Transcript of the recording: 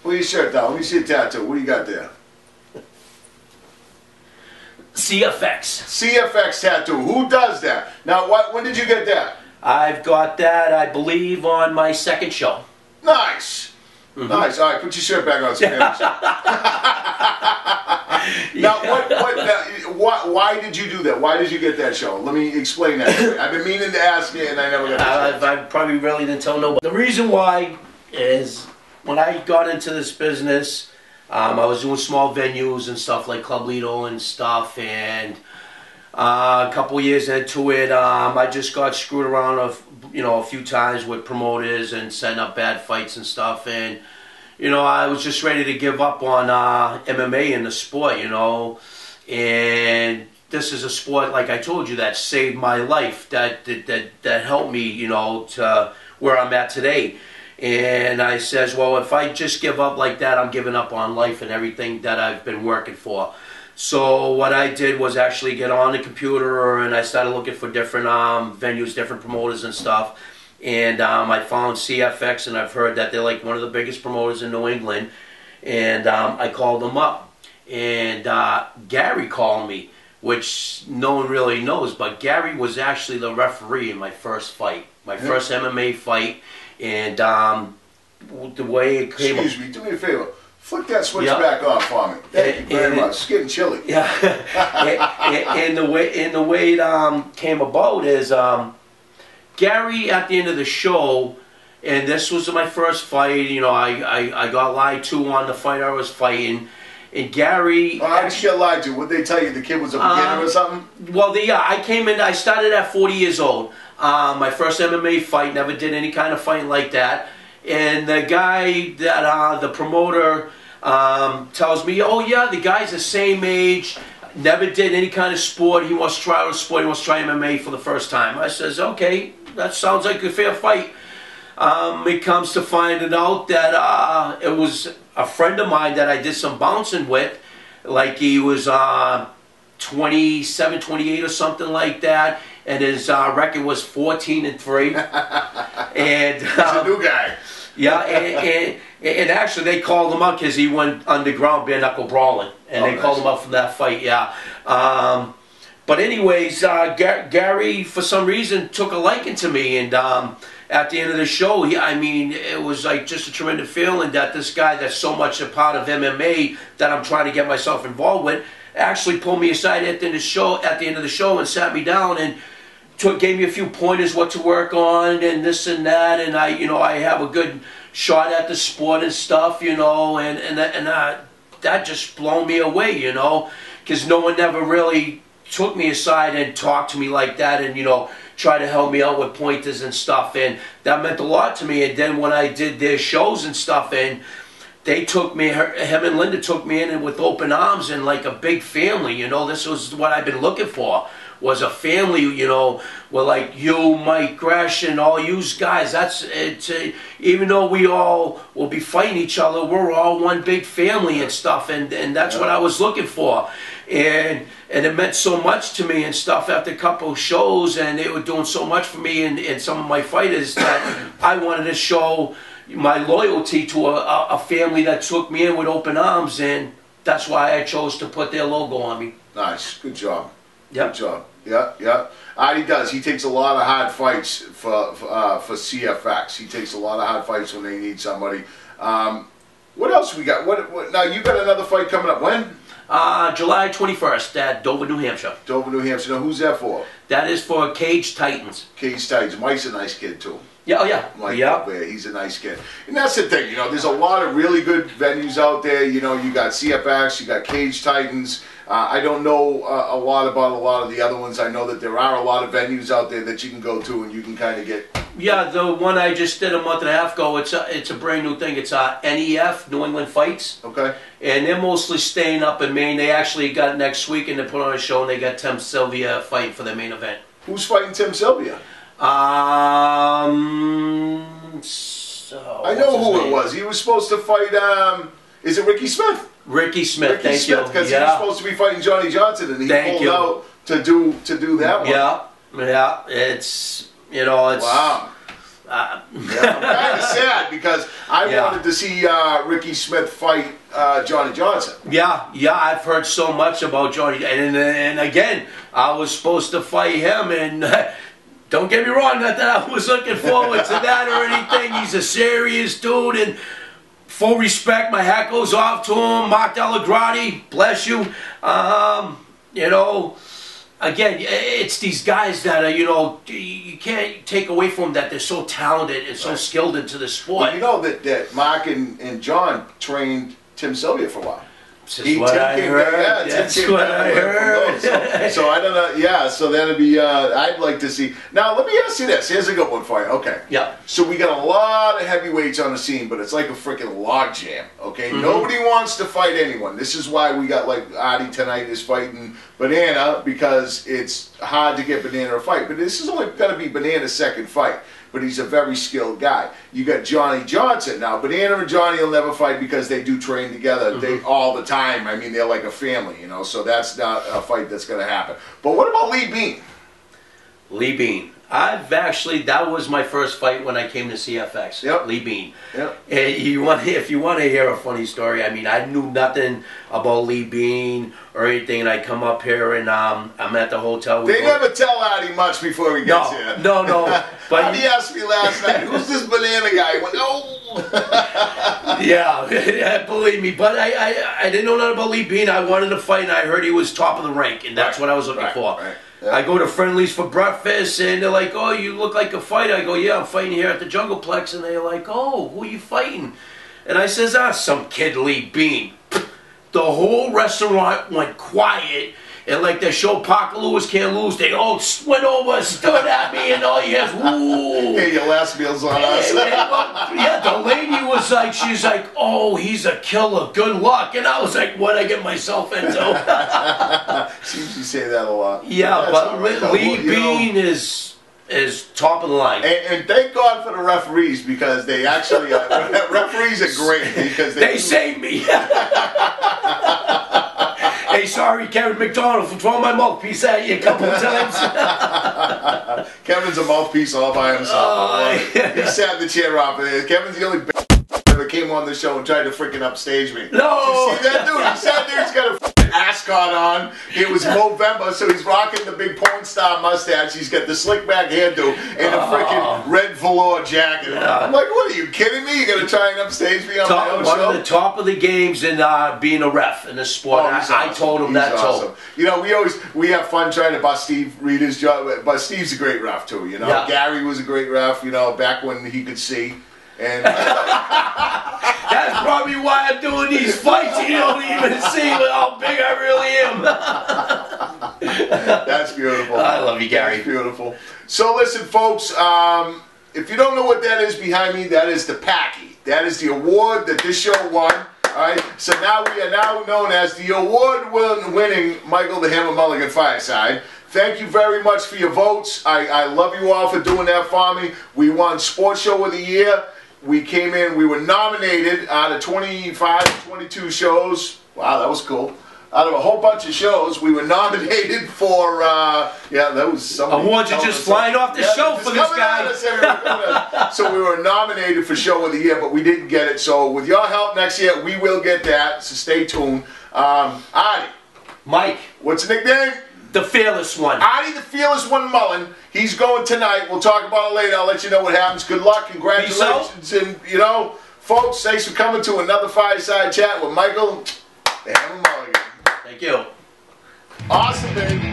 Pull your shirt down. Let me see a tattoo. What do you got there? CFX. CFX tattoo. Who does that? Now, when did you get that? I've got that, I believe, on my second show. Nice. Nice. All right, put your shirt back on. Now, why did you do that? Why did you get that show? Let me explain that. I've been meaning to ask you, and I never got to I probably really didn't tell nobody. The reason why is when I got into this business, I was doing small venues and stuff like Club Lido and stuff, and a couple years into it, I just got screwed around a few times with promoters and setting up bad fights and stuff, and I was just ready to give up on MMA in the sport, and this is a sport, like I told you, that saved my life, that helped me, to where I'm at today. And I says, well, if I just give up like that, I'm giving up on life and everything that I've been working for. So what I did was actually get on the computer, and I started looking for different venues, different promoters and stuff. And I found CFX, and I've heard that they're like one of the biggest promoters in New England. And I called them up, and Gary called me, which no one really knows, but Gary was actually the referee in my first fight, my first MMA fight. And the way it came... Excuse me, do me a favor. Flick that switch back on for me. Thank you very much. It's getting chilly. Yeah. and the way it came about is Gary, at the end of the show, and this was my first fight, I got lied to on the fight I was fighting. And Gary... Oh, how did you get lied to? Would they tell you the kid was a beginner or something? Well, I came in, I started at 40 years old. My first MMA fight, never did any kind of fighting like that. And the guy that, the promoter, tells me, oh yeah, the guy's the same age, never did any kind of sport, he wants to try out a sport, he wants to try MMA for the first time. I says, okay, that sounds like a fair fight. It comes to finding out that it was a friend of mine that I did some bouncing with, like he was 27, 28 or something like that, and his record was 14-3. And he's a new guy. Yeah, and actually they called him up because he went underground bare knuckle brawling, and they called him up from that fight. Yeah. But anyways, Gary for some reason took a liking to me, and at the end of the show, it was like just a tremendous feeling that this guy that's so much a part of MMA that I'm trying to get myself involved with actually pulled me aside at the end of the show and sat me down and gave me a few pointers what to work on and this and that, and I have a good shot at the sport and stuff, and that just blown me away, because no one ever really took me aside and talked to me like that, and try to help me out with pointers and stuff, and that meant a lot to me. And then when I did their shows and stuff, and they took me, him and Linda took me in with open arms and like a big family, this was what I've been looking for, was a family, with like you, Mike, Gresh, and all you guys. That's it. Even though we all will be fighting each other, we're all one big family and stuff, and that's what I was looking for. And it meant so much to me and stuff after a couple of shows, and they were doing so much for me and some of my fighters that I wanted to show my loyalty to a family that took me in with open arms, and that's why I chose to put their logo on me. Nice. Good job. Yep. Good job. Yeah. Arty does. He takes a lot of hard fights for CFX. He takes a lot of hard fights when they need somebody. What else we got? What now? You got another fight coming up when? July 21st at Dover, New Hampshire. Dover, New Hampshire. Now, who's that for? That is for Cage Titans. Cage Titans. Mike's a nice kid too. Yeah, oh yeah. Mike, he's a nice kid. And that's the thing, there's a lot of really good venues out there. You got CFX, you got Cage Titans. I don't know a lot about a lot of the other ones. I know that there are a lot of venues out there that you can go to and you can kind of get... Yeah, the one I just did a month and a half ago, it's a brand new thing. It's NEF, New England Fights. Okay. And they're mostly staying up in Maine. They actually got next week and they put on a show, and they got Tim Sylvia fighting for their main event. Who's fighting Tim Sylvia? I know who it was. He was supposed to fight, is it Ricky Smith? Ricky Smith, thank you. Because he was supposed to be fighting Johnny Johnson, and he pulled out to do that one. Yeah, it's, it's... Wow. I'm kind of sad because I wanted to see Ricky Smith fight Johnny Johnson. Yeah, I've heard so much about Johnny, and again, I was supposed to fight him, and don't get me wrong, not that I was looking forward to that or anything. He's a serious dude, and full respect, my hat goes off to him. Mark Delagrati, bless you. You know, again, it's these guys that are, you know, you can't take away from them that they're so talented and so skilled into the sport. Well, you know that Mark and John trained Tim Sylvia for a while. That's what I heard. That's what I heard. So I don't know. Yeah, so that'd be. I'd like to see. Now let me ask you this. Here's a good one for you. Okay. Yeah. So we got a lot of heavyweights on the scene, but it's like a freaking log jam. Okay. Nobody wants to fight anyone. This is why we got like Arty tonight is fighting Banana, because it's hard to get Banana a fight. But this is only going to be Banana's second fight. But he's a very skilled guy. You got Johnny Johnson. Now, Banana and Johnny will never fight because they do train together they all the time. I mean, they're like a family, you know, so that's not a fight that's going to happen. But what about Lee Bean? Lee Bean. That was my first fight when I came to CFX. Yep. Lee Bean. Yep. And if you want to hear a funny story, I mean, I knew nothing about Lee Bean or anything, and I come up here and I'm at the hotel. They never tell Arty much before he gets here. No. But he asked me last night, who's this Banana guy? I went, oh. Yeah, believe me. But I didn't know nothing about Lee Bean. I wanted to fight, and I heard he was top of the rank, and that's what I was looking for. Right. Yeah. I go to Friendly's for breakfast, and they're like, oh, you look like a fighter. I go, yeah, I'm fighting here at the Jungleplex. And they're like, oh, who are you fighting? And I says, some kid Lee Bean. The whole restaurant went quiet, and like the show Parker Lewis Can't Lose, they all went over, stood at me, and all you hear is, ooh. Hey, your last meal's on us. Yeah, the lady was like, she's like, oh, he's a killer, good luck. And I was like, what'd I get myself into? Seems you say that a lot. Yeah, but right, Lee Bean is top of the line. And thank God for the referees, because they actually, referees are great because they saved me. Hey, sorry, Kevin McDonald, for throwing my mouthpiece at you a couple of times. Kevin's a mouthpiece all by himself. He sat the chair off of it. Kevin's the only that came on the show and tried to freaking upstage me. No! Did you see that dude? He sat there, he's got a ascot on. It was Movember, so he's rocking the big porn star mustache. He's got the slick back hairdo and a freaking red velour jacket. Yeah. I'm like, what are you kidding me? You're gonna try and upstage me on my own show? One of the top of the games in being a ref in the sport. I told him that awesome. You know, we have fun trying to bust Steve Reeder's job, but Steve's a great ref too. You know, Gary was a great ref. You know, back when he could see. And that's probably why I'm doing these fights. You don't even see how big I really am. That's beautiful. I love you, Gary. That's beautiful. So listen, folks. If you don't know what that is behind me, that is the Packy. That is the award that this show won. All right. So now we are now known as the award-winning Michael the Hammer Mulligan Fireside. Thank you very much for your votes. I love you all for doing that for me. We won Sports Show of the Year. We came in, we were nominated out of 25, 22 shows. Wow, that was cool. Out of a whole bunch of shows, we were nominated for, yeah, that was something. Awards are just flying off the show for this guy. So we were nominated for Show of the Year, but we didn't get it. So with your help next year, we will get that. So stay tuned. Arty. Mike. What's the nickname? The Fearless One. Arty the Fearless One Mullen. He's going tonight. We'll talk about it later. I'll let you know what happens. Good luck. Congratulations. And, you know, folks, thanks for coming to another Fireside Chat with Michael the Hammer Mulligan. Thank you. Awesome, baby.